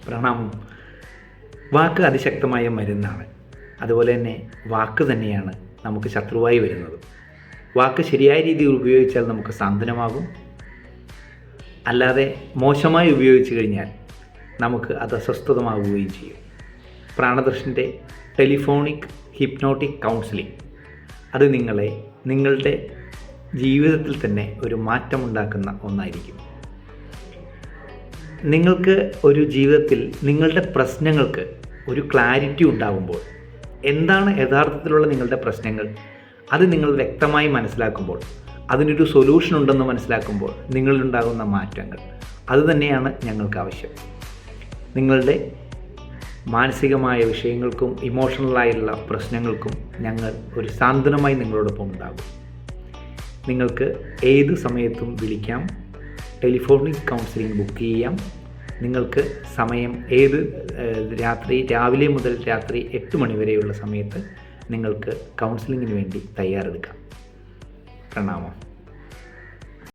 പ്രണാമം. വാക്ക് അതിശക്തമായ മരുന്നാണ്. അതുപോലെ തന്നെ വാക്ക് തന്നെയാണ് നമുക്ക് ശത്രുവായി വരുന്നത്. വാക്ക് ശരിയായ രീതിയിൽ ഉപയോഗിച്ചാൽ നമുക്ക് സാന്ത്വനമാകും. അല്ലാതെ മോശമായി ഉപയോഗിച്ചു കഴിഞ്ഞാൽ നമുക്ക് അത് അസ്വസ്ഥതമാവുകയും ചെയ്യും. പ്രാണദർശൻ്റെ ടെലിഫോണിക് ഹിപ്നോട്ടിക് കൗൺസിലിംഗ് അത് നിങ്ങളുടെ ജീവിതത്തിൽ തന്നെ ഒരു മാറ്റമുണ്ടാക്കുന്ന ഒന്നായിരിക്കും. നിങ്ങൾക്ക് ഒരു ജീവിതത്തിൽ നിങ്ങളുടെ പ്രശ്നങ്ങൾക്ക് ഒരു ക്ലാരിറ്റി ഉണ്ടാകുമ്പോൾ, എന്താണ് യഥാർത്ഥത്തിലുള്ള നിങ്ങളുടെ പ്രശ്നങ്ങൾ, അത് നിങ്ങൾ വ്യക്തമായി മനസ്സിലാക്കുമ്പോൾ, അതിനൊരു സൊല്യൂഷൻ ഉണ്ടെന്ന് മനസ്സിലാക്കുമ്പോൾ നിങ്ങളിലുണ്ടാകുന്ന മാറ്റങ്ങൾ, അതുതന്നെയാണ് ഞങ്ങൾക്ക് ആവശ്യം. നിങ്ങളുടെ മാനസികമായ വിഷയങ്ങൾക്കും ഇമോഷണലായുള്ള പ്രശ്നങ്ങൾക്കും ഞങ്ങൾ ഒരു സാന്ത്വനമായി നിങ്ങളോടൊപ്പം ഉണ്ടാകും. നിങ്ങൾക്ക് ഏത് സമയത്തും വിളിക്കാം, ടെലിഫോണിക് കൗൺസിലിംഗ് ബുക്ക് ചെയ്യാം. നിങ്ങൾക്ക് സമയം രാവിലെ മുതൽ രാത്രി 8 മണി വരെയുള്ള സമയത്ത് നിങ്ങൾക്ക് കൗൺസിലിങ്ങിന് വേണ്ടി തയ്യാറെടുക്കാം. പ്രണാമം.